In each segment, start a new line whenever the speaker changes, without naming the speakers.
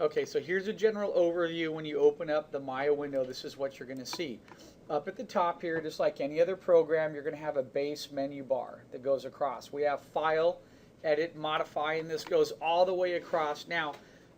Okay, so here's a general overview. When you open up the Maya window, this is what you're going to see. Up at the top here, just like any other program, you're going to have a base menu bar that goes across. We have File, Edit, Modify, and this goes all the way across. Now,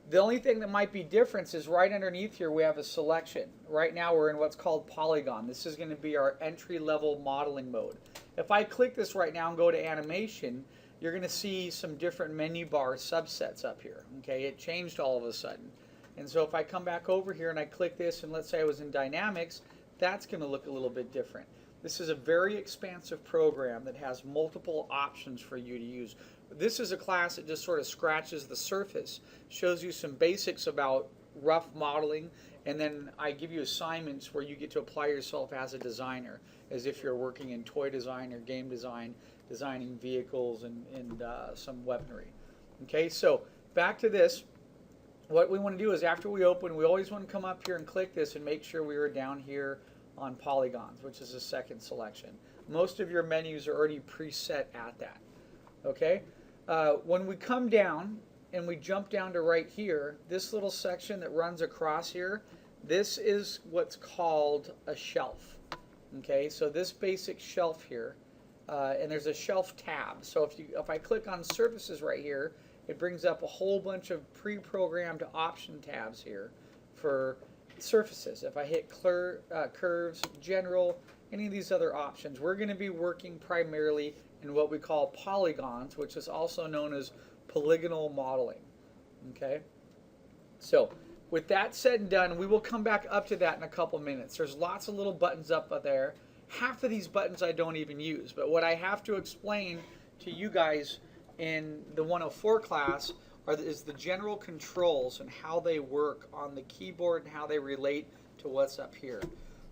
the only thing that might be different is right underneath here we have a selection. Right now we're in what's called Polygon. This is going to be our entry-level modeling mode. If I click this right now and go to Animation, you're going to see some different menu bar subsets up here. Okay, it changed all of a sudden. And so if I come back over here and I click this, and let's say I was in Dynamics, that's going to look a little bit different. This is a very expansive program that has multiple options for you to use. This is a class that just sort of scratches the surface, shows you some basics about rough modeling, and then I give you assignments where you get to apply yourself as a designer, as if you're working in toy design or game design, designing vehicles and some weaponry. Okay, so back to this. What we want to do is after we open, we always want to come up here and click this and make sure we are down here on polygons, which is the second selection. Most of your menus are already preset at that. Okay, when we come down and we jump down to right here, this little section that runs across here, this is what's called a shelf. Okay, so this basic shelf here, and there's a shelf tab. So if I click on surfaces right here, it brings up a whole bunch of pre-programmed option tabs here for surfaces. If I hit curves, general, any of these other options, we're going to be working primarily in what we call polygons, which is also known as polygonal modeling. Okay, so with that said and done, we will come back up to that in a couple minutes. There's lots of little buttons up there. Half of these buttons I don't even use, but what I have to explain to you guys in the 104 class is the general controls and how they work on the keyboard and how they relate to what's up here.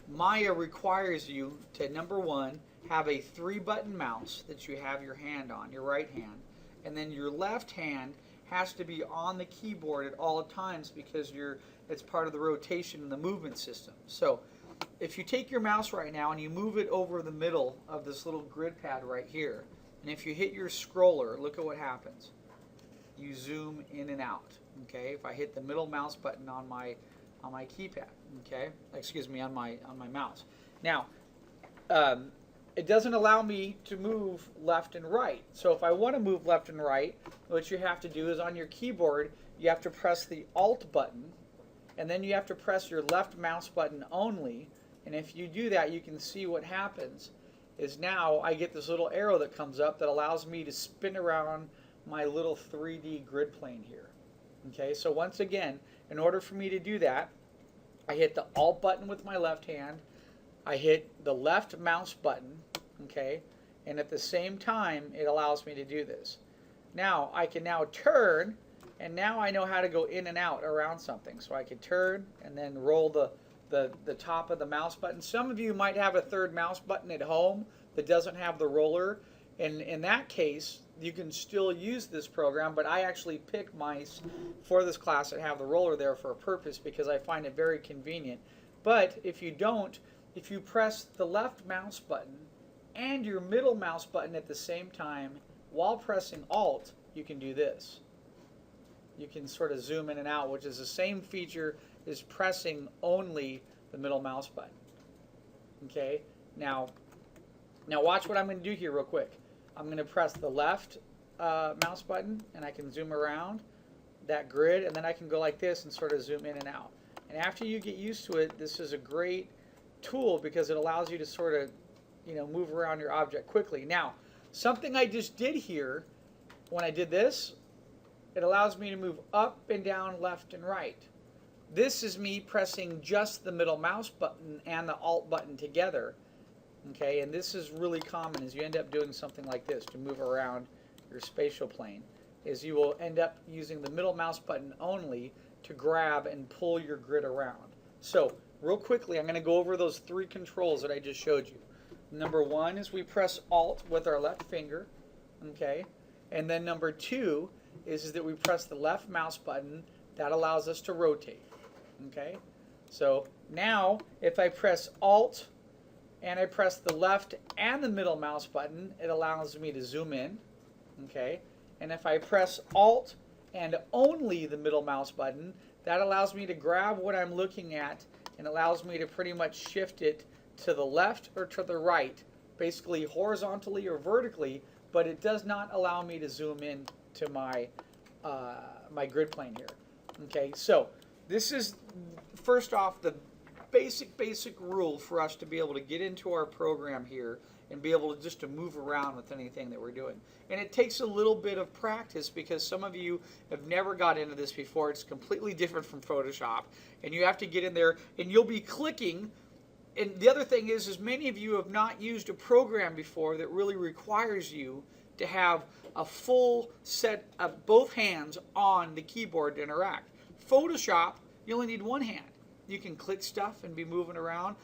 Maya requires you to, number one, have a 3-button mouse that you have your hand on, your right hand, and then your left hand has to be on the keyboard at all times because it's part of the rotation in the movement system. So if you take your mouse right now and you move it over the middle of this little grid pad right here, and if you hit your scroller, look at what happens. You zoom in and out. Okay, if I hit the middle mouse button on my keypad, okay, excuse me, on my mouse. Now, it doesn't allow me to move left and right. So if I want to move left and right, what you have to do is on your keyboard, you have to press the Alt button, and then you have to press your left mouse button only. And if you do that, you can see what happens is now I get this little arrow that comes up that allows me to spin around my little 3D grid plane here. Okay, so once again, in order for me to do that, I hit the Alt button with my left hand, I hit the left mouse button, okay, and at the same time it allows me to do this. Now I can now turn, and now I know how to go in and out around something. So I can turn and then roll the top of the mouse button. Some of you might have a third mouse button at home that doesn't have the roller, and in that case you can still use this program, but I actually pick mice for this class that have the roller there for a purpose because I find it very convenient. But if you don't, if you press the left mouse button and your middle mouse button at the same time while pressing Alt, you can do this. You can sort of zoom in and out, which is the same feature as pressing only the middle mouse button. Okay, now watch what I'm going to do here real quick. I'm going to press the left mouse button and I can zoom around that grid, and then I can go like this and sort of zoom in and out. And after you get used to it, this is a great tool because it allows you to sort of, move around your object quickly. Now, something I just did here, when I did this, it allows me to move up and down, left and right. This is me pressing just the middle mouse button and the Alt button together. Okay, and this is really common as you end up doing something like this to move around your spatial plane, is you will end up using the middle mouse button only to grab and pull your grid around. So real quickly, I'm going to go over those 3 controls that I just showed you. Number 1 is we press Alt with our left finger, okay, and then number 2 is that we press the left mouse button. That allows us to rotate. Okay, so now if I press Alt and I press the left and the middle mouse button, it allows me to zoom in. Okay, and if I press Alt and only the middle mouse button, That allows me to grab what I'm looking at and allows me to pretty much shift it to the left or to the right, basically horizontally or vertically, but it does not allow me to zoom in to my my grid plane here. Okay, so this is first off the basic rule for us to be able to get into our program here and be able to just to move around with anything that we're doing. And it takes a little bit of practice because some of you have never got into this before. It's completely different from Photoshop, and you have to get in there and you'll be clicking. And the other thing is many of you have not used a program before that really requires you to have a full set of both hands on the keyboard to interact. Photoshop, you only need one hand. You can click stuff and be moving around.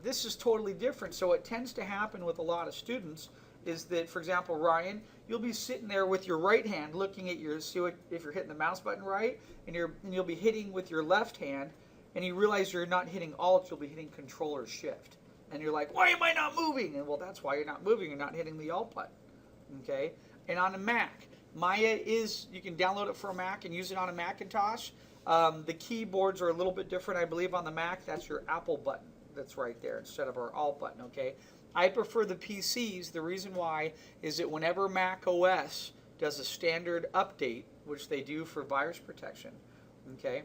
This is totally different. So what tends to happen with a lot of students is that, for example, Ryan, you'll be sitting there with your right hand looking at your, see what, if you're hitting the mouse button right, and you'll be hitting with your left hand, and you realize you're not hitting Alt, you'll be hitting Control or Shift. And you're like, why am I not moving? And well, that's why you're not moving. You're not hitting the Alt button. Okay? And on a Mac, Maya is, you can download it for a Mac and use it on a Macintosh. The keyboards are a little bit different. I believe on the Mac, that's your Apple button that's right there instead of our Alt button, okay? I prefer the PCs. The reason why is that whenever Mac OS does a standard update, which they do for virus protection, okay,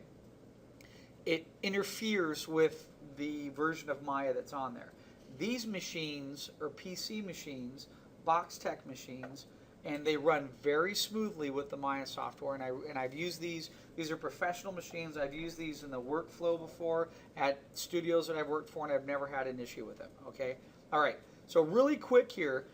it interferes with the version of Maya that's on there. These machines are PC machines, Box Tech machines, and they run very smoothly with the Maya software. And I've used these. These are professional machines. I've used these in the workflow before at studios that I've worked for, and I've never had an issue with them. Okay. All right. So really quick here,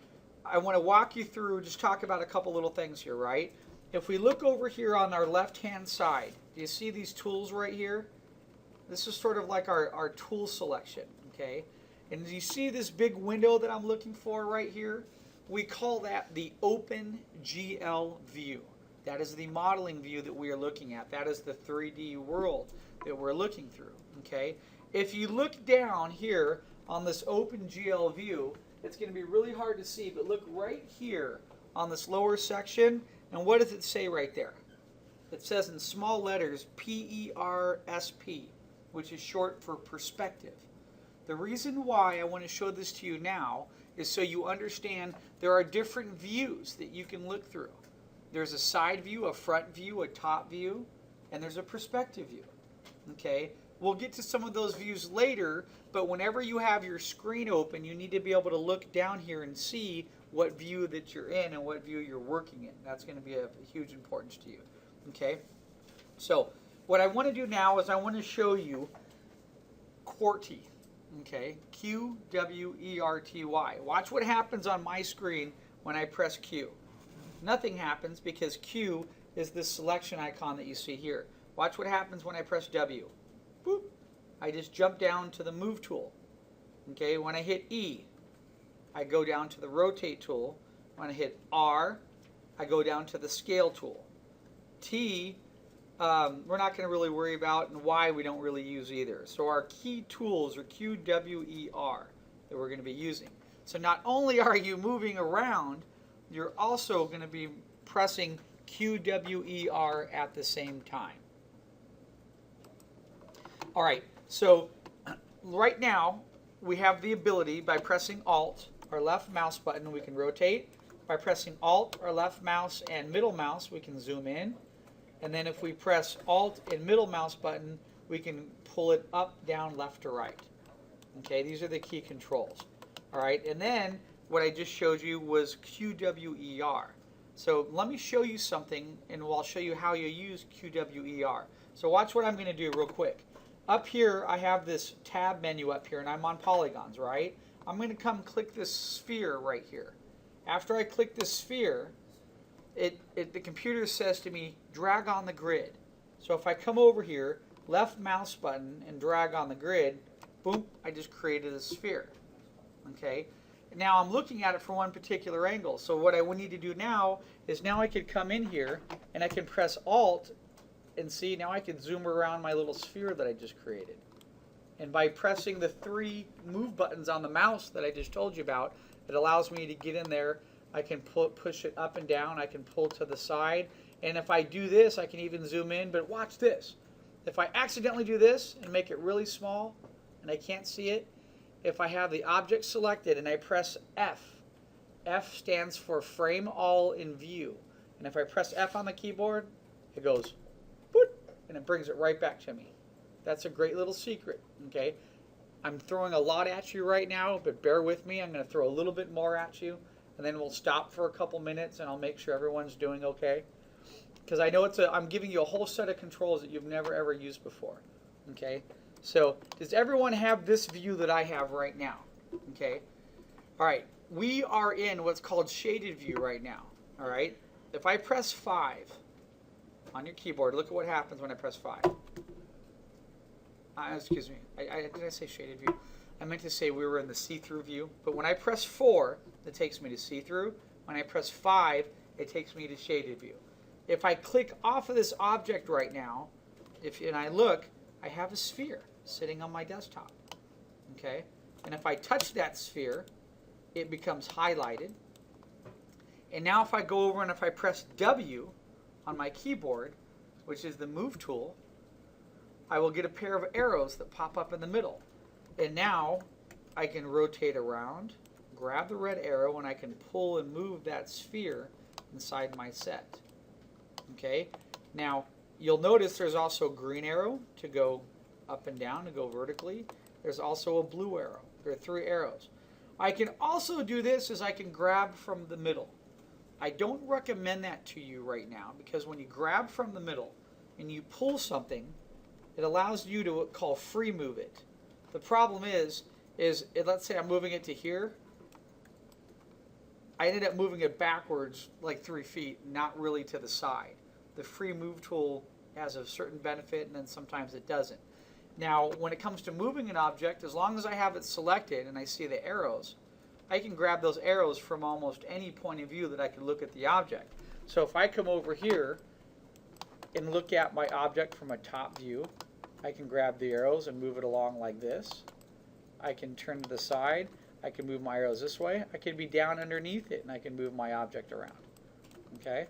I want to walk you through, just talk about a couple little things here. Right. If we look over here on our left-hand side, do you see these tools right here? This is sort of like our tool selection. Okay. And do you see this big window that I'm looking for right here? We call that the OpenGL view. That is the modeling view that we are looking at. That is the 3D world that we're looking through. Okay. If you look down here on this OpenGL view, it's going to be really hard to see, but look right here on this lower section, and what does it say right there? It says in small letters PERSP, which is short for perspective. The reason why I want to show this to you now is so you understand there are different views that you can look through. There's a side view, a front view, a top view, and there's a perspective view. Okay? We'll get to some of those views later, but whenever you have your screen open, you need to be able to look down here and see what view that you're in and what view you're working in. That's going to be of huge importance to you. Okay? So, what I want to do now is I want to show you QWERTY. Okay, QWERTY. Watch what happens on my screen when I press Q. Nothing happens because Q is this selection icon that you see here. Watch what happens when I press W. Boop. I just jump down to the Move tool. Okay, when I hit E, I go down to the Rotate tool. When I hit R, I go down to the Scale tool. T, we're not going to really worry about, and Y we don't really use either. So our key tools are QWER that we're going to be using. So not only are you moving around, you're also going to be pressing QWER at the same time. All right, so right now we have the ability by pressing Alt, our left mouse button, we can rotate. By pressing Alt, our left mouse and middle mouse, we can zoom in. And then if we press Alt and middle mouse button, we can pull it up, down, left, or right. Okay, these are the key controls. All right, and then what I just showed you was QWER. So let me show you something, and I'll show you how you use QWER. So watch what I'm going to do real quick. Up here, I have this tab menu up here, and I'm on polygons, right? I'm going to come click this sphere right here. After I click this sphere, the computer says to me, drag on the grid. So if I come over here, left mouse button, and drag on the grid, boom, I just created a sphere. Okay? Now I'm looking at it from one particular angle. So what I would need to do now is now I could come in here, and I can press Alt, and see, now I can zoom around my little sphere that I just created. And by pressing the 3 move buttons on the mouse that I just told you about, it allows me to get in there. I can push it up and down. I can pull to the side. And if I do this, I can even zoom in. But watch this. If I accidentally do this and make it really small and I can't see it, if I have the object selected and I press F, F stands for frame all in view. And if I press F on the keyboard, it goes boop, and it brings it right back to me. That's a great little secret, okay? I'm throwing a lot at you right now, but bear with me. I'm going to throw a little bit more at you, and then we'll stop for a couple minutes, and I'll make sure everyone's doing okay. Because I know I'm giving you a whole set of controls that you've never ever used before, okay? So does everyone have this view that I have right now, okay? All right, we are in what's called shaded view right now, all right? If I press 5 on your keyboard, look at what happens when I press 5. Excuse me, did I say shaded view? I meant to say we were in the see-through view, but when I press 4, it takes me to see-through. When I press 5, it takes me to shaded view. If I click off of this object right now, and I look, I have a sphere sitting on my desktop, okay? And if I touch that sphere, it becomes highlighted. And now if I go over and if I press W on my keyboard, which is the move tool, I will get a pair of arrows that pop up in the middle. And now I can rotate around, grab the red arrow, and I can pull and move that sphere inside my set. Okay? Now, you'll notice there's also a green arrow to go up and down, to go vertically. There's also a blue arrow. There are 3 arrows. I can also do this as I can grab from the middle. I don't recommend that to you right now, because when you grab from the middle and you pull something, it allows you to what call free move it. The problem is let's say I'm moving it to here. I ended up moving it backwards like 3 feet, not really to the side. The free move tool has a certain benefit, and then sometimes it doesn't. Now, when it comes to moving an object, as long as I have it selected and I see the arrows, I can grab those arrows from almost any point of view that I can look at the object. So if I come over here and look at my object from a top view, I can grab the arrows and move it along like this. I can turn to the side. I can move my arrows this way. I can be down underneath it, and I can move my object around. Okay?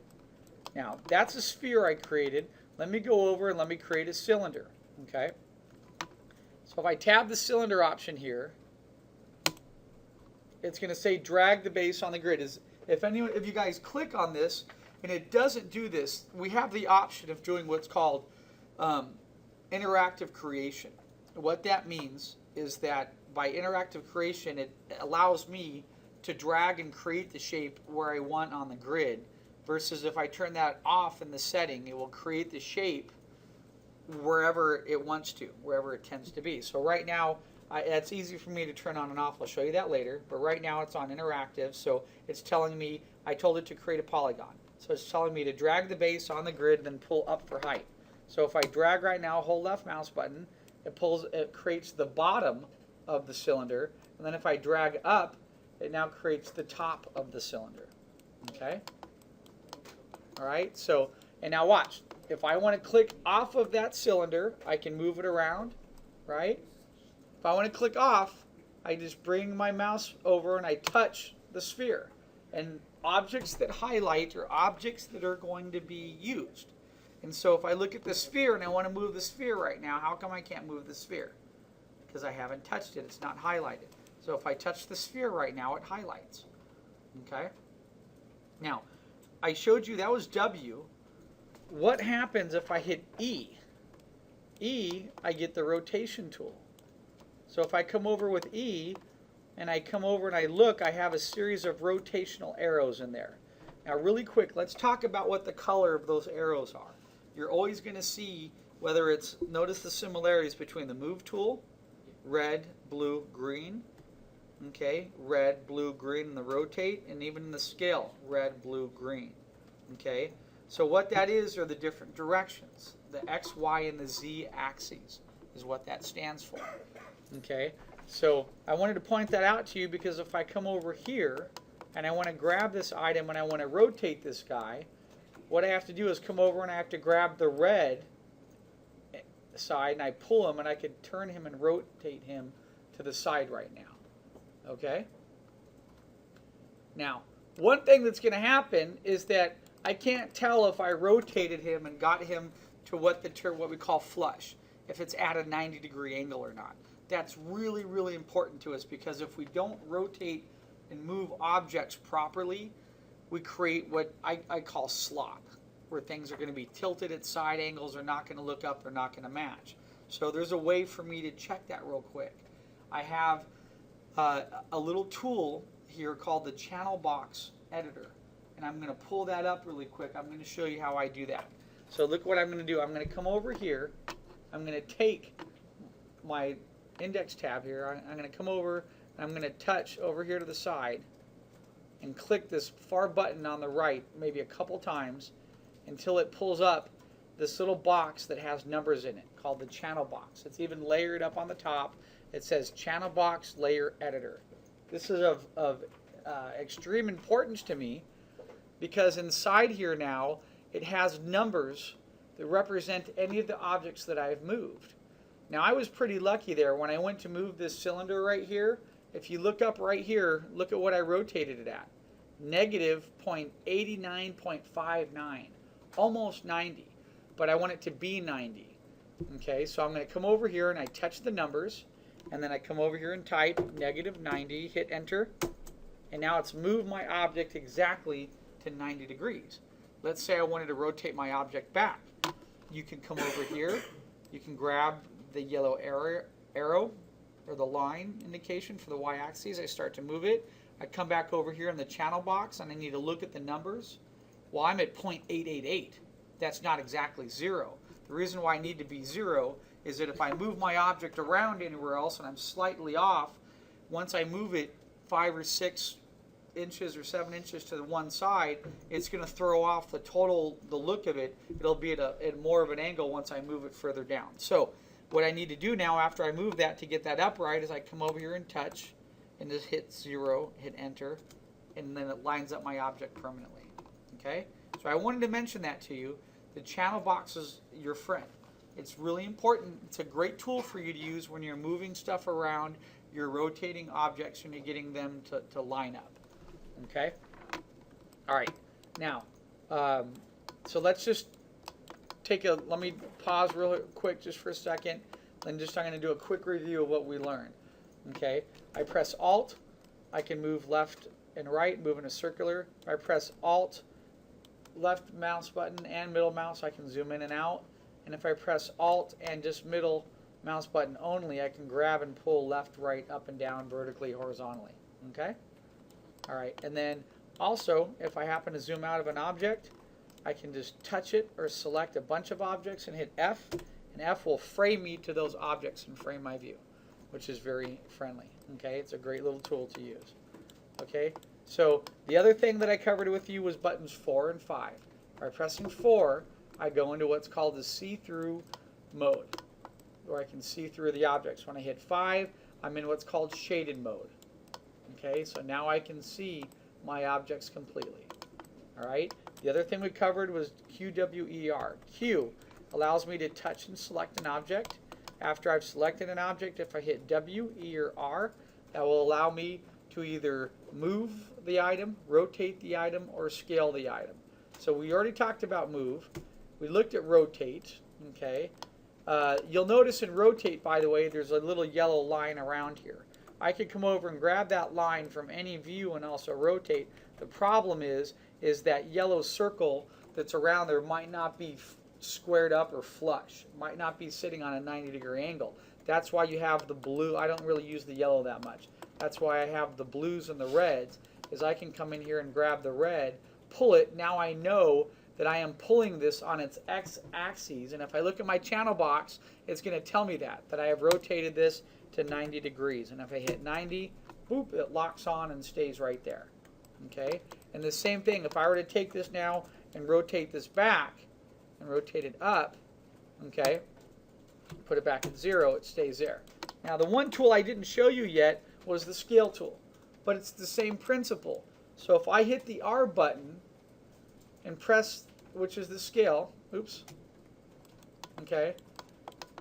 Now, that's a sphere I created. Let me go over and let me create a cylinder. Okay? So if I tab the cylinder option here, it's going to say drag the base on the grid. If you guys click on this and it doesn't do this, we have the option of doing what's called interactive creation. What that means is that by interactive creation, it allows me to drag and create the shape where I want on the grid, versus if I turn that off in the setting, it will create the shape wherever it wants to, wherever it tends to be. So right now, it's easy for me to turn on and off. I'll show you that later. But right now it's on interactive, so it's telling me, I told it to create a polygon. So it's telling me to drag the base on the grid, then pull up for height. So if I drag right now, hold left mouse button, it creates the bottom of the cylinder. And then if I drag up, it now creates the top of the cylinder. Okay? All right, so, and now watch. If I want to click off of that cylinder, I can move it around, right? If I want to click off, I just bring my mouse over and I touch the sphere. And objects that highlight are objects that are going to be used. And so if I look at the sphere and I want to move the sphere right now, how come I can't move the sphere? Because I haven't touched it. It's not highlighted. So if I touch the sphere right now, it highlights. Okay? Now, I showed you that was W. What happens if I hit E? E, I get the rotation tool. So if I come over with E, and I come over and I look, I have a series of rotational arrows in there. Now really quick, let's talk about what the color of those arrows are. You're always going to see whether it's, notice the similarities between the move tool, red, blue, green, okay, red, blue, green in the rotate, and even in the scale, red, blue, green, okay. So what that is are the different directions. The X, Y, and the Z axes is what that stands for. Okay, so I wanted to point that out to you because if I come over here and I want to grab this item and I want to rotate this guy, what I have to do is come over and I have to grab the red side and I pull him and I could turn him and rotate him to the side right now. Okay? Now, one thing that's going to happen is that I can't tell if I rotated him and got him to what what we call flush, if it's at a 90-degree angle or not. That's really, really important to us, because if we don't rotate and move objects properly, we create what I call slop, where things are going to be tilted at side angles, are not going to look up, they're not going to match. So there's a way for me to check that real quick. I have a little tool here called the channel box editor, and I'm going to pull that up really quick. I'm going to show you how I do that. So look what I'm going to do. I'm going to come over here. I'm going to take my index tab here. I'm going to come over and I'm going to touch over here to the side and click this far button on the right maybe a couple times until it pulls up this little box that has numbers in it called the channel box. It's even layered up on the top. It says channel box layer editor. This is of extreme importance to me, because inside here now it has numbers that represent any of the objects that I've moved. Now I was pretty lucky there when I went to move this cylinder right here. If you look up right here, look at what I rotated it at. Negative 0.89.59, almost 90, but I want it to be 90. Okay, so I'm going to come over here and I touch the numbers, and then I come over here and type negative 90, hit enter, and now it's moved my object exactly to 90 degrees. Let's say I wanted to rotate my object back. You can come over here, you can grab the yellow arrow or the line indication for the y-axis. I start to move it. I come back over here in the channel box and I need to look at the numbers. Well, I'm at 0.888. That's not exactly 0. The reason why I need to be 0 is that if I move my object around anywhere else and I'm slightly off, once I move it 5 or 6 inches or 7 inches to the one side, it's going to throw off the look of it. It'll be at more of an angle once I move it further down. So what I need to do now after I move that to get that upright is I come over here and touch and just hit 0, hit enter, and then it lines up my object permanently. Okay? So I wanted to mention that to you. The channel box is your friend. It's really important. It's a great tool for you to use when you're moving stuff around, you're rotating objects, and you're getting them to line up. Okay? All right. Now, so let's just let me pause real quick just for a second. And I'm going to do a quick review of what we learned. Okay? I press Alt. I can move left and right, move in a circular. If I press Alt, left mouse button and middle mouse, I can zoom in and out. And if I press Alt and just middle mouse button only, I can grab and pull left, right, up and down, vertically, horizontally. Okay? All right. And then also, if I happen to zoom out of an object, I can just touch it or select a bunch of objects and hit F, and F will frame me to those objects and frame my view, which is very friendly. Okay? It's a great little tool to use. Okay? So the other thing that I covered with you was buttons 4 and 5. By pressing 4, I go into what's called the see-through mode, where I can see through the objects. When I hit 5, I'm in what's called shaded mode. Okay, so now I can see my objects completely. All right. The other thing we covered was QWER. Q allows me to touch and select an object. After I've selected an object, if I hit W, E, or R, that will allow me to either move the item, rotate the item, or scale the item. So we already talked about move. We looked at rotate. Okay. You'll notice in rotate, by the way, there's a little yellow line around here. I could come over and grab that line from any view and also rotate. The problem is that yellow circle that's around there might not be squared up or flush. It might not be sitting on a 90-degree angle. That's why you have the blue. I don't really use the yellow that much. That's why I have the blues and the reds, is I can come in here and grab the red, pull it. Now I know that I am pulling this on its x-axis, and if I look at my channel box, it's going to tell me that I have rotated this to 90 degrees. And if I hit 90, boop, it locks on and stays right there. Okay? And the same thing, if I were to take this now and rotate this back and rotate it up, okay, put it back at 0, it stays there. Now the one tool I didn't show you yet was the scale tool, but it's the same principle. So if I hit the R button and press, which is the scale, oops, okay,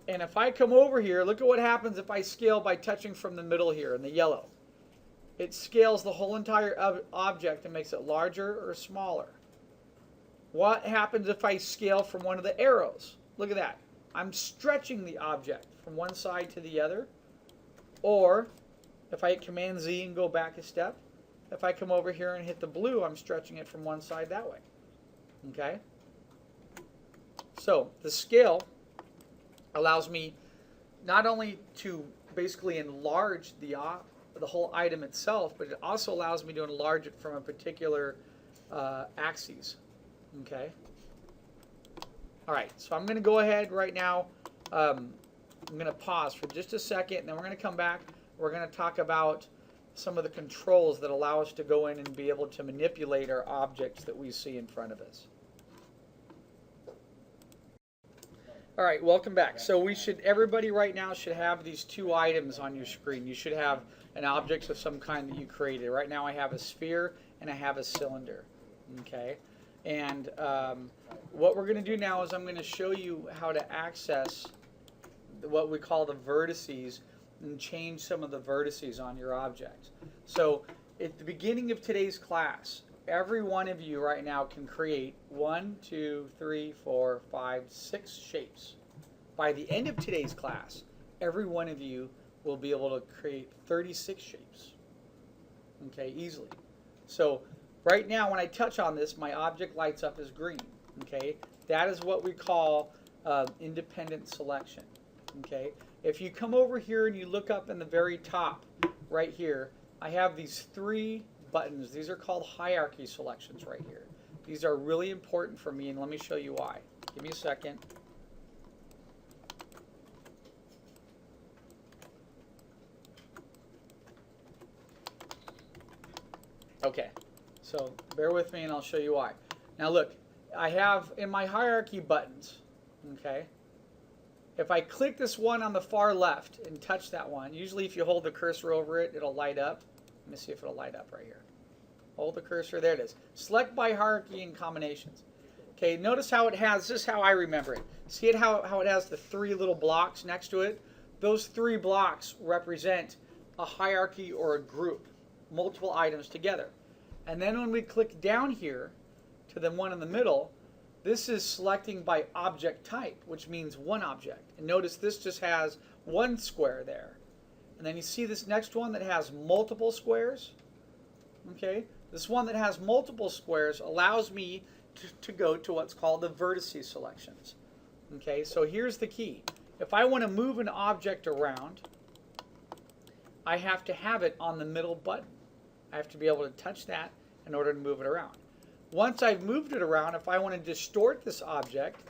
and if I come over here, look at what happens if I scale by touching from the middle here in the yellow. It scales the whole entire object and makes it larger or smaller. What happens if I scale from one of the arrows? Look at that. I'm stretching the object from one side to the other. Or if I hit Command Z and go back a step, if I come over here and hit the blue, I'm stretching it from one side that way. Okay? So the scale allows me not only to basically enlarge the whole item itself, but it also allows me to enlarge it from a particular axis. Okay? All right, so I'm going to go ahead right now. I'm going to pause for just a second, and then we're going to come back. We're going to talk about some of the controls that allow us to go in and be able to manipulate our objects that we see in front of us. All right, welcome back. So everybody right now should have these two items on your screen. You should have an object of some kind that you created. Right now I have a sphere and I have a cylinder. Okay, and what we're going to do now is I'm going to show you how to access what we call the vertices and change some of the vertices on your object. So at the beginning of today's class, every one of you right now can create 1, 2, 3, 4, 5, 6 shapes. By the end of today's class, every one of you will be able to create 36 shapes. Okay, easily. So right now when I touch on this, my object lights up as green. Okay, that is what we call independent selection. Okay, if you come over here and you look up in the very top right here, I have these 3 buttons. These are called hierarchy selections right here. These are really important for me, and let me show you why. Give me a second. Okay, so bear with me and I'll show you why. Now look, I have in my hierarchy buttons, okay, if I click this one on the far left and touch that one, usually if you hold the cursor over it, it'll light up. Let me see if it'll light up right here. Hold the cursor, there it is. Select by hierarchy and combinations. Okay, notice how it has, this is how I remember it. See how it has the 3 little blocks next to it? Those 3 blocks represent a hierarchy or a group, multiple items together. And then when we click down here to the one in the middle, this is selecting by object type, which means one object. And notice this just has 1 square there. And then you see this next one that has multiple squares. Okay, this one that has multiple squares allows me to go to what's called the vertices selections. Okay, so here's the key. If I want to move an object around, I have to have it on the middle button. I have to be able to touch that in order to move it around. Once I've moved it around, if I want to distort this object,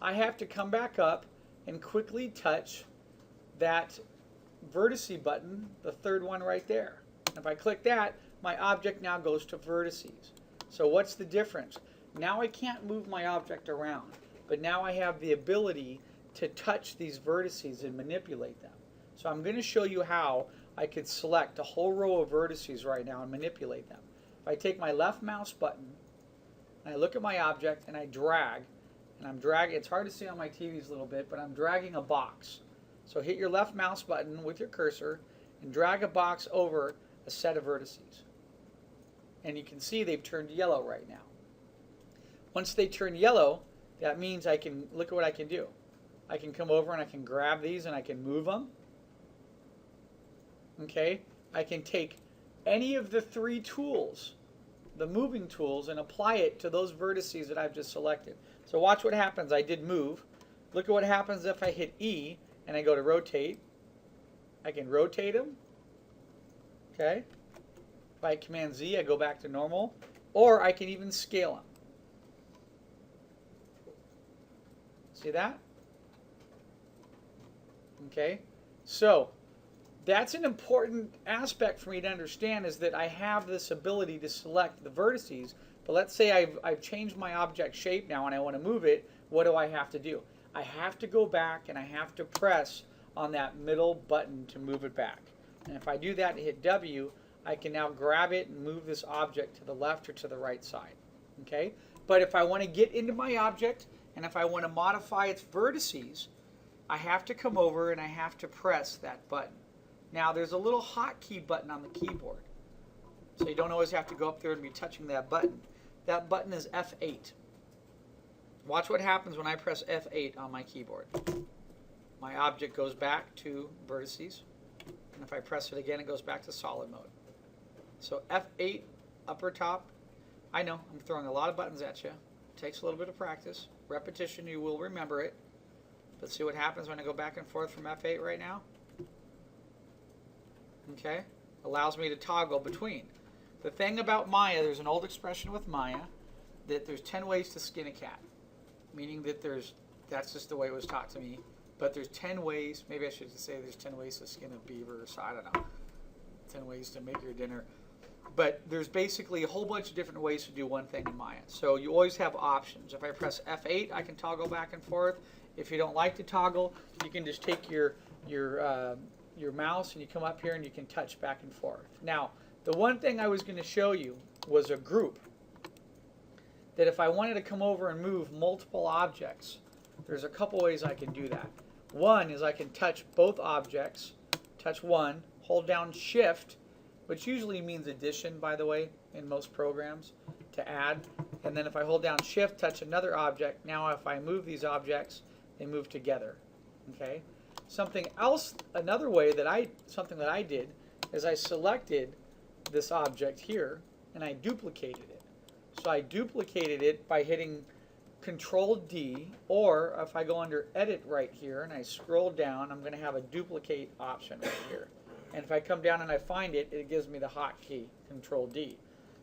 I have to come back up and quickly touch that vertice button, the 3rd one right there. If I click that, my object now goes to vertices. So what's the difference? Now I can't move my object around, but now I have the ability to touch these vertices and manipulate them. So I'm going to show you how I could select a whole row of vertices right now and manipulate them. If I take my left mouse button and I look at my object and I drag, and I'm dragging, it's hard to see on my TVs a little bit, but I'm dragging a box. So hit your left mouse button with your cursor and drag a box over a set of vertices. And you can see they've turned yellow right now. Once they turn yellow, that means I can, look at what I can do. I can come over and I can grab these and I can move them. Okay, I can take any of the 3 tools, the moving tools, and apply it to those vertices that I've just selected. So watch what happens. I did move. Look at what happens if I hit E and I go to rotate. I can rotate them. Okay. If I Command Z, I go back to normal. Or I can even scale them. See that? Okay. So that's an important aspect for me to understand, is that I have this ability to select the vertices. But let's say I've changed my object shape now and I want to move it. What do I have to do? I have to go back and I have to press on that middle button to move it back. And if I do that and hit W, I can now grab it and move this object to the left or to the right side. Okay? But if I want to get into my object and if I want to modify its vertices, I have to come over and I have to press that button. Now there's a little hotkey button on the keyboard. So you don't always have to go up there and be touching that button. That button is F8. Watch what happens when I press F8 on my keyboard. My object goes back to vertices, and if I press it again, it goes back to solid mode. So F8, upper top. I know, I'm throwing a lot of buttons at you. It takes a little bit of practice. Repetition, you will remember it. But see what happens when I go back and forth from F8 right now? Okay, allows me to toggle between. The thing about Maya, there's an old expression with Maya, that there's 10 ways to skin a cat. Meaning that that's just the way it was taught to me. But there's 10 ways, maybe I should just say there's 10 ways to skin a beaver, so I don't know. 10 ways to make your dinner. But there's basically a whole bunch of different ways to do one thing in Maya. So you always have options. If I press F8, I can toggle back and forth. If you don't like to toggle, you can just take your mouse and you come up here and you can touch back and forth. Now, the one thing I was going to show you was a group. That if I wanted to come over and move multiple objects, there's a couple ways I can do that. One is I can touch both objects, touch one, hold down Shift, which usually means addition, by the way, in most programs, to add. And then if I hold down Shift, touch another object, now if I move these objects, they move together. Okay. Something else, another way that something that I did is I selected this object here and I duplicated it. So I duplicated it by hitting Control D, or if I go under Edit right here and I scroll down, I'm going to have a duplicate option right here. And if I come down and I find it, it gives me the hotkey, Control D.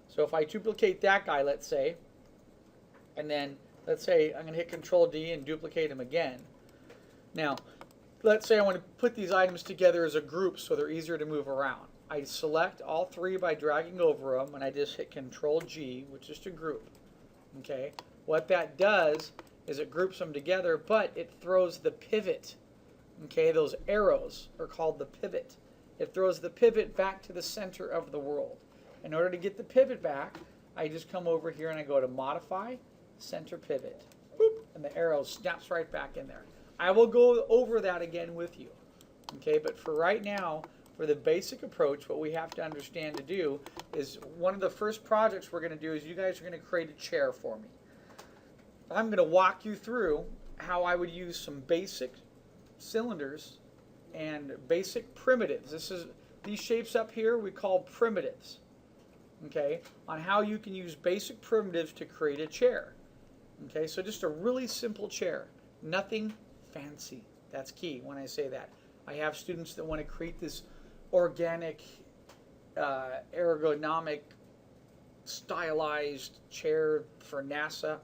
So if I duplicate that guy, let's say, and then let's say I'm going to hit Control D and duplicate him again. Now, let's say I want to put these items together as a group so they're easier to move around. I select all three by dragging over them, and I just hit Control G, which is to group. Okay. What that does is it groups them together, but it throws the pivot. Okay, those arrows are called the pivot. It throws the pivot back to the center of the world. In order to get the pivot back, I just come over here and I go to Modify, Center Pivot. Boop, and the arrow snaps right back in there. I will go over that again with you. Okay, but for right now, for the basic approach, what we have to understand to do is one of the first projects we're going to do is you guys are going to create a chair for me. I'm going to walk you through how I would use some basic cylinders and basic primitives. These shapes up here we call primitives. Okay, on how you can use basic primitives to create a chair. Okay, so just a really simple chair, nothing fancy. That's key when I say that. I have students that want to create this organic, ergonomic, stylized chair for NASA.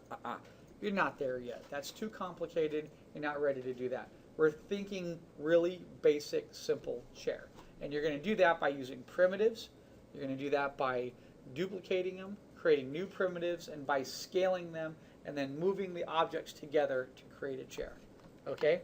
You're not there yet. That's too complicated. You're not ready to do that. We're thinking really basic, simple chair. And you're going to do that by using primitives. You're going to do that by duplicating them, creating new primitives, and by scaling them, and then moving the objects together to create a chair. Okay?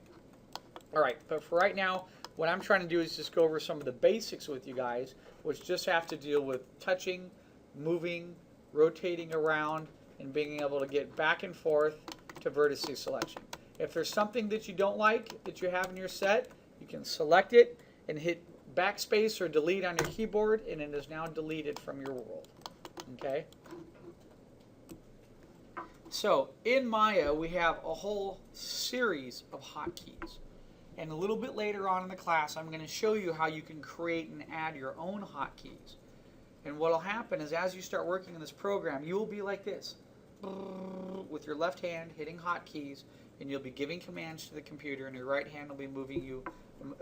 All right, but for right now, what I'm trying to do is just go over some of the basics with you guys, which just have to deal with touching, moving, rotating around, and being able to get back and forth to vertice selection. If there's something that you don't like that you have in your set, you can select it and hit backspace or delete on your keyboard, and it is now deleted from your world. Okay? So in Maya, we have a whole series of hotkeys. And a little bit later on in the class, I'm going to show you how you can create and add your own hotkeys. And what will happen is as you start working in this program, you will be like this, with your left hand hitting hotkeys, and you'll be giving commands to the computer, and your right hand will be moving you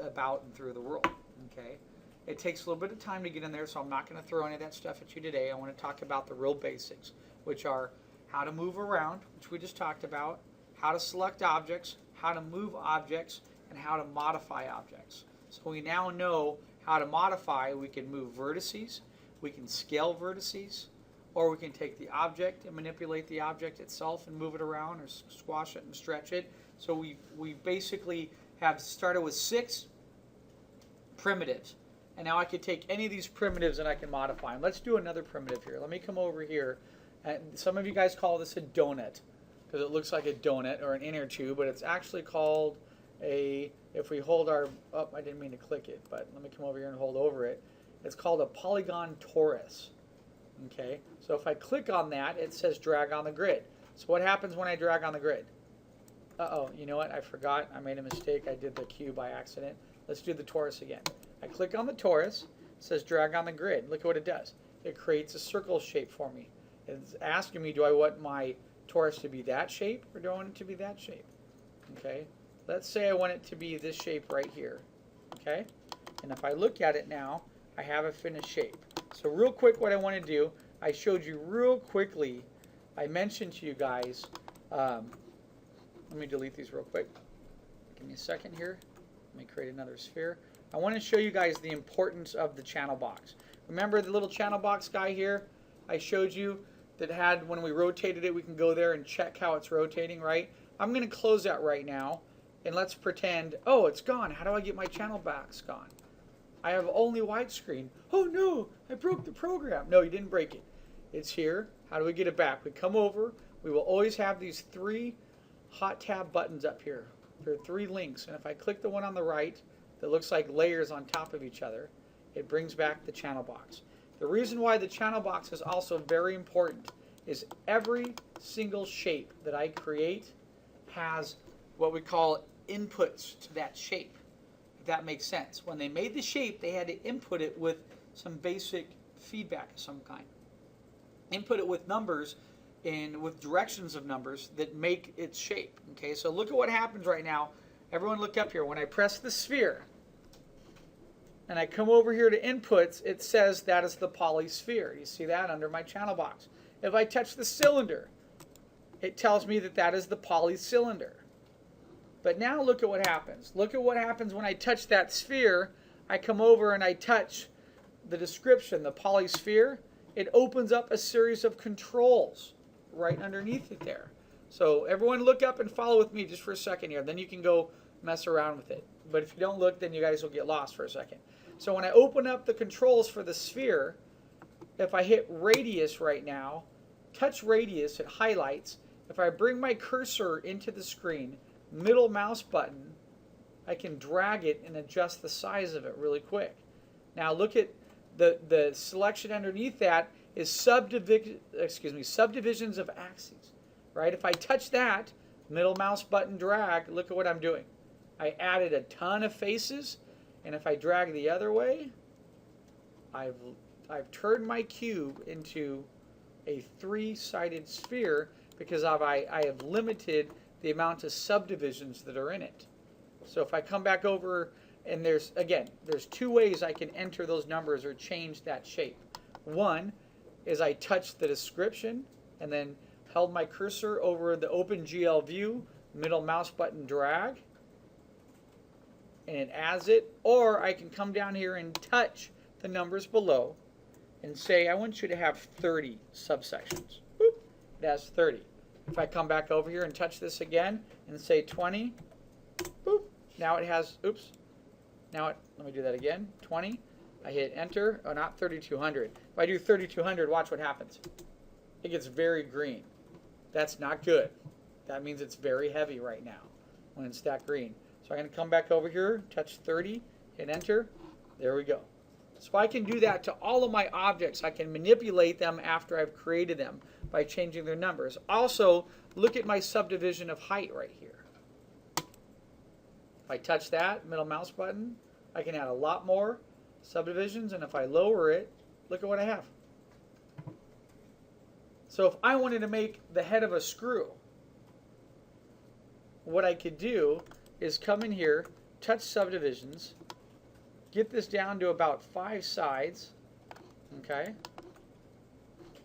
about and through the world. Okay? It takes a little bit of time to get in there, so I'm not going to throw any of that stuff at you today. I want to talk about the real basics, which are how to move around, which we just talked about, how to select objects, how to move objects, and how to modify objects. So we now know how to modify. We can move vertices, we can scale vertices, or we can take the object and manipulate the object itself and move it around or squash it and stretch it. So we basically have started with 6 primitives. And now I could take any of these primitives and I can modify them. Let's do another primitive here. Let me come over here. And some of you guys call this a donut because it looks like a donut or an inner tube, but it's actually called if we hold our, oh, I didn't mean to click it, but let me come over here and hold over it. It's called a polygon torus. Okay, so if I click on that, it says drag on the grid. So what happens when I drag on the grid? Uh-oh, you know what? I forgot. I made a mistake. I did the cube by accident. Let's do the torus again. I click on the torus. It says drag on the grid. Look at what it does. It creates a circle shape for me. It's asking me, do I want my torus to be that shape or do I want it to be that shape? Okay. Let's say I want it to be this shape right here. Okay. And if I look at it now, I have a finished shape. So real quick, what I want to do, I showed you real quickly. I mentioned to you guys, let me delete these real quick. Give me a second here. Let me create another sphere. I want to show you guys the importance of the channel box. Remember the little channel box guy here I showed you that had, when we rotated it, we can go there and check how it's rotating, right? I'm going to close that right now, and let's pretend, oh, it's gone. How do I get my channel box gone? I have only widescreen. Oh no, I broke the program. No, you didn't break it. It's here. How do we get it back? We come over. We will always have these 3 hot tab buttons up here. There are 3 links, and if I click the one on the right that looks like layers on top of each other, it brings back the channel box. The reason why the channel box is also very important is every single shape that I create has what we call inputs to that shape, if that makes sense. When they made the shape, they had to input it with some basic feedback of some kind. Input it with numbers and with directions of numbers that make its shape. Okay, so look at what happens right now. Everyone look up here. When I press the sphere and I come over here to inputs, it says that is the polysphere. You see that under my channel box. If I touch the cylinder, it tells me that that is the polycylinder. But now look at what happens. Look at what happens when I touch that sphere. I come over and I touch the description, the polysphere. It opens up a series of controls right underneath it there. So everyone look up and follow with me just for a second here. Then you can go mess around with it. But if you don't look, then you guys will get lost for a second. So when I open up the controls for the sphere, if I hit radius right now, touch radius, it highlights. If I bring my cursor into the screen, middle mouse button, I can drag it and adjust the size of it really quick. Now look at the selection underneath that is subdivisions of axes, right? If I touch that, middle mouse button drag, look at what I'm doing. I added a ton of faces, and if I drag the other way, I've turned my cube into a 3-sided sphere because I have limited the amount of subdivisions that are in it. So if I come back over, and there's 2 ways I can enter those numbers or change that shape. One is I touch the description and then held my cursor over the OpenGL view, middle mouse button drag, and it adds it. Or I can come down here and touch the numbers below and say I want you to have 30 subsections. Boop, it has 30. If I come back over here and touch this again and say 20, boop, now it has, oops, now let me do that again, 20. I hit enter, oh, not 3200. If I do 3200, watch what happens. It gets very green. That's not good. That means it's very heavy right now when it's that green. So I'm going to come back over here, touch 30, hit enter. There we go. So I can do that to all of my objects. I can manipulate them after I've created them by changing their numbers. Also, look at my subdivision of height right here. If I touch that middle mouse button, I can add a lot more subdivisions, and if I lower it, look at what I have. So if I wanted to make the head of a screw, what I could do is come in here, touch subdivisions, get this down to about 5 sides, okay?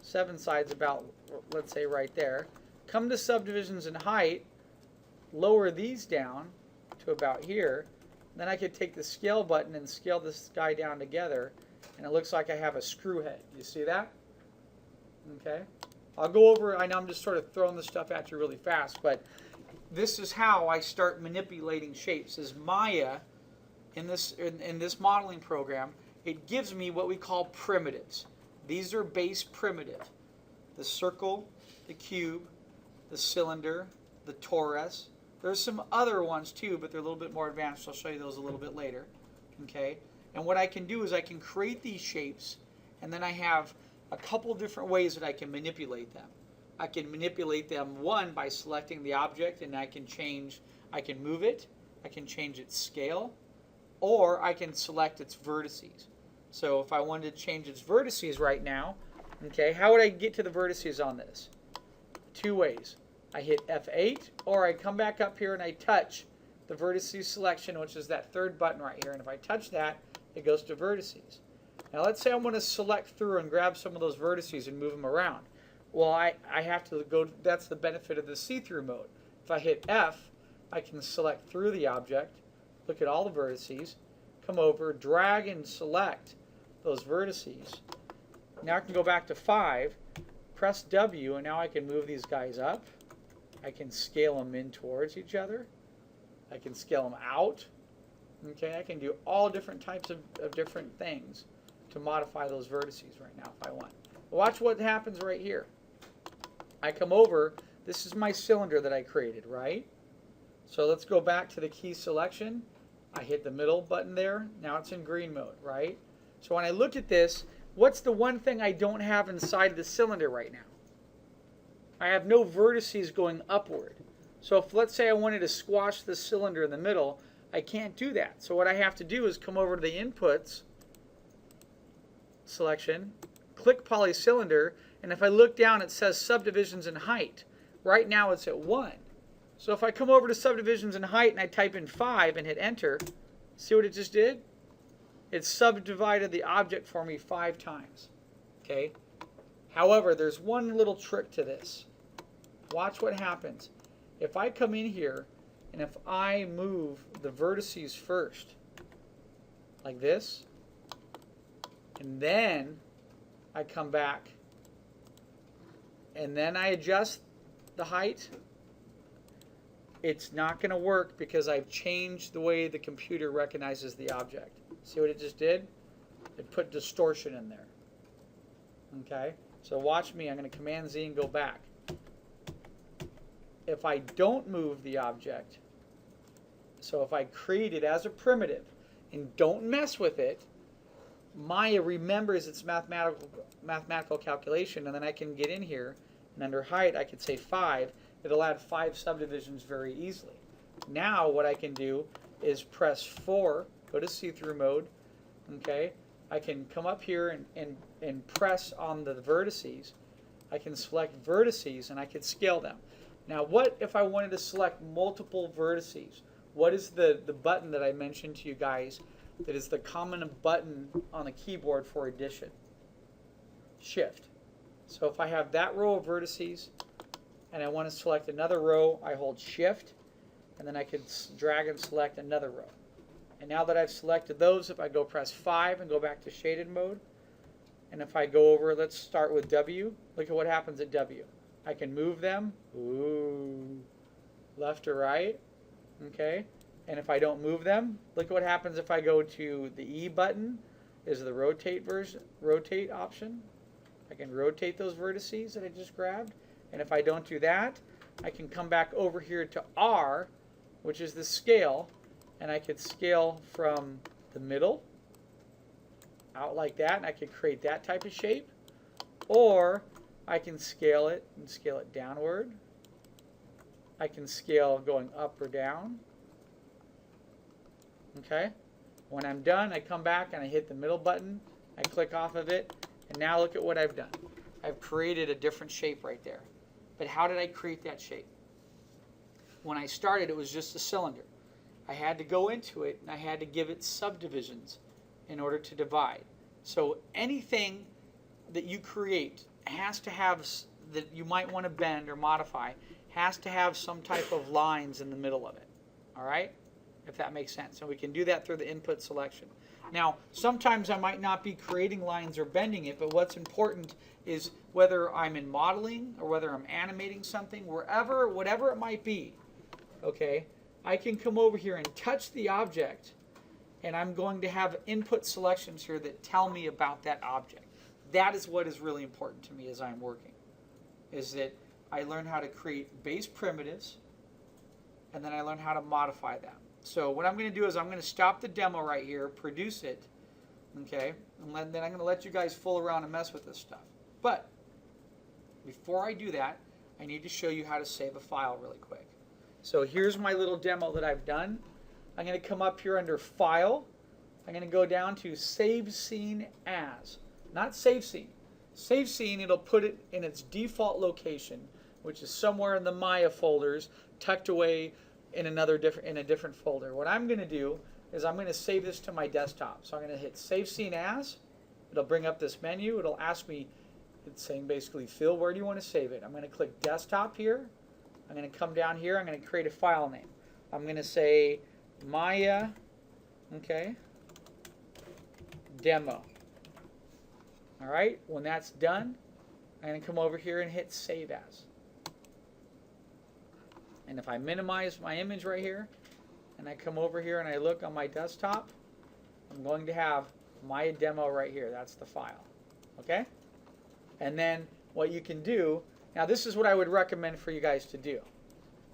7 sides about, let's say right there. Come to subdivisions and height, lower these down to about here. Then I could take the scale button and scale this guy down together, and it looks like I have a screw head. You see that? Okay. I'll go over, I know I'm just sort of throwing this stuff at you really fast, but this is how I start manipulating shapes. As Maya, in this modeling program, it gives me what we call primitives. These are base primitive. The circle, the cube, the cylinder, the torus. There's some other ones too, but they're a little bit more advanced. I'll show you those a little bit later. Okay? And what I can do is I can create these shapes, and then I have a couple different ways that I can manipulate them. I can manipulate them, one, by selecting the object, and I can move it, I can change its scale, or I can select its vertices. So if I wanted to change its vertices right now, okay, how would I get to the vertices on this? Two ways. I hit F8, or I come back up here and I touch the vertices selection, which is that third button right here. And if I touch that, it goes to vertices. Now let's say I want to select through and grab some of those vertices and move them around. Well, I have to go, that's the benefit of the see-through mode. If I hit F, I can select through the object, look at all the vertices, come over, drag and select those vertices. Now I can go back to 5, press W, and now I can move these guys up. I can scale them in towards each other. I can scale them out. Okay, I can do all different types of different things to modify those vertices right now if I want. Watch what happens right here. I come over, this is my cylinder that I created, right? So let's go back to the key selection. I hit the middle button there. Now it's in green mode, right? So when I look at this, what's the one thing I don't have inside the cylinder right now? I have no vertices going upward. So if, let's say I wanted to squash the cylinder in the middle, I can't do that. So what I have to do is come over to the inputs selection, click polycylinder, and if I look down, it says subdivisions and height. Right now it's at 1. So if I come over to subdivisions and height and I type in 5 and hit enter, see what it just did? It subdivided the object for me 5 times. Okay. However, there's one little trick to this. Watch what happens. If I come in here and if I move the vertices first, like this, and then I come back and then I adjust the height, it's not going to work because I've changed the way the computer recognizes the object. See what it just did? It put distortion in there. Okay? So watch me. I'm going to Command Z and go back. If I don't move the object, so if I create it as a primitive and don't mess with it, Maya remembers its mathematical calculation, and then I can get in here, and under height I could say 5. It'll add 5 subdivisions very easily. Now what I can do is press 4, go to see-through mode. Okay, I can come up here and press on the vertices. I can select vertices and I can scale them. Now what if I wanted to select multiple vertices? What is the button that I mentioned to you guys that is the common button on the keyboard for addition? Shift. So if I have that row of vertices and I want to select another row, I hold Shift, and then I can drag and select another row. And now that I've selected those, if I go press 5 and go back to shaded mode, and if I go over, let's start with W, look at what happens at W. I can move them, ooh, left or right, okay? And if I don't move them, look at what happens if I go to the E button, is the rotate option. I can rotate those vertices that I just grabbed. And if I don't do that, I can come back over here to R, which is the scale, and I could scale from the middle out like that, and I could create that type of shape. Or I can scale it and scale it downward. I can scale going up or down. Okay? When I'm done, I come back and I hit the middle button. I click off of it, and now look at what I've done. I've created a different shape right there. But how did I create that shape? When I started, it was just a cylinder. I had to go into it, and I had to give it subdivisions in order to divide. So anything that you create has to have, that you might want to bend or modify, has to have some type of lines in the middle of it. All right? If that makes sense. And we can do that through the input selection. Now, sometimes I might not be creating lines or bending it, but what's important is whether I'm in modeling or whether I'm animating something, wherever, whatever it might be, okay, I can come over here and touch the object, and I'm going to have input selections here that tell me about that object. That is what is really important to me as I'm working, is that I learn how to create base primitives, and then I learn how to modify them. So what I'm going to do is I'm going to stop the demo right here, produce it, okay, and then I'm going to let you guys fool around and mess with this stuff. But before I do that, I need to show you how to save a file really quick. So here's my little demo that I've done. I'm going to come up here under File. I'm going to go down to Save Scene As. Not Save Scene. Save Scene, it'll put it in its default location, which is somewhere in the Maya folders, tucked away in a different folder. What I'm going to do is I'm going to save this to my desktop. So I'm going to hit Save Scene As. It'll bring up this menu. It'll ask me, it's saying basically, Phil, where do you want to save it? I'm going to click Desktop here. I'm going to come down here. I'm going to create a file name. I'm going to say Maya, okay, demo. All right, when that's done, I'm going to come over here and hit Save As. And if I minimize my image right here, and I come over here and I look on my desktop, I'm going to have my demo right here. That's the file. Okay? And then what you can do, now this is what I would recommend for you guys to do,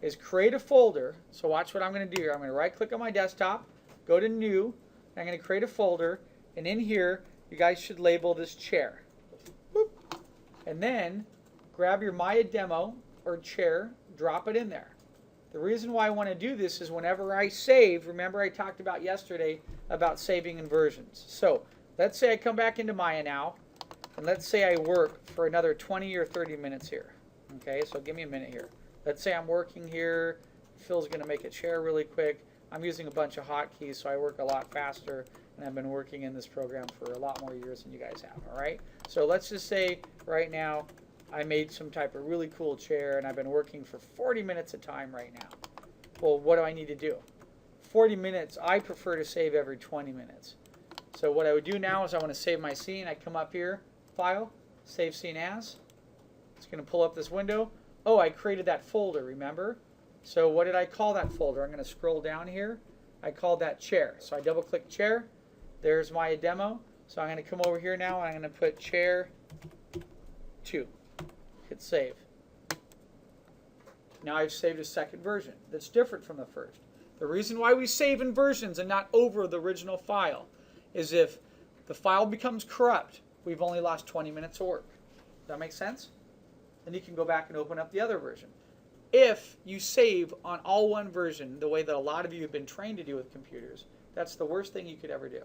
is create a folder. So watch what I'm going to do here. I'm going to right click on my desktop, go to New, and I'm going to create a folder, and in here you guys should label this chair. Boop. And then grab your Maya demo or chair, drop it in there. The reason why I want to do this is whenever I save, remember I talked about yesterday about saving in versions. So let's say I come back into Maya now, and let's say I work for another 20 or 30 minutes here. Okay, so give me a minute here. Let's say I'm working here. Phil's going to make a chair really quick. I'm using a bunch of hotkeys, so I work a lot faster, and I've been working in this program for a lot more years than you guys have. All right, so let's just say right now I made some type of really cool chair, and I've been working for 40 minutes a time right now. Well, what do I need to do? 40 minutes, I prefer to save every 20 minutes. So what I would do now is I want to save my scene. I come up here, File, Save Scene As. It's going to pull up this window. Oh, I created that folder, remember? So what did I call that folder? I'm going to scroll down here. I called that chair. So I double click chair. There's my demo. So I'm going to come over here now and I'm going to put chair 2. Hit save. Now I've saved a second version that's different from the first. The reason why we save in versions and not over the original file is if the file becomes corrupt, we've only lost 20 minutes of work. Does that make sense? Then you can go back and open up the other version. If you save on all one version, the way that a lot of you have been trained to do with computers, that's the worst thing you could ever do.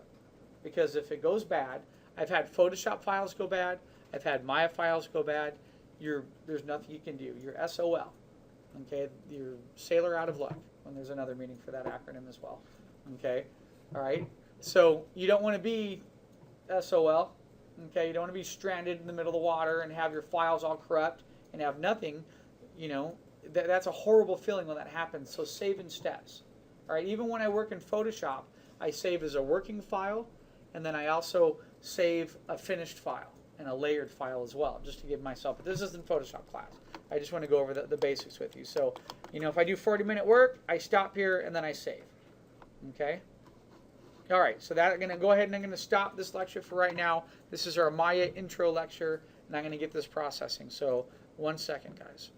Because if it goes bad, I've had Photoshop files go bad, I've had Maya files go bad, there's nothing you can do. You're SOL. Okay, you're sailor out of luck, when there's another meaning for that acronym as well. Okay, all right. So you don't want to be SOL. Okay, you don't want to be stranded in the middle of the water and have your files all corrupt and have nothing. You know, that's a horrible feeling when that happens. So save in steps. All right, even when I work in Photoshop, I save as a working file, and then I also save a finished file and a layered file as well, just to give myself. But this isn't Photoshop class. I just want to go over the basics with you. So, you know, if I do 40-minute work, I stop here and then I save. Okay? All right, so I'm going to go ahead and I'm going to stop this lecture for right now. This is our Maya intro lecture, and I'm going to get this processing. So 1 second, guys.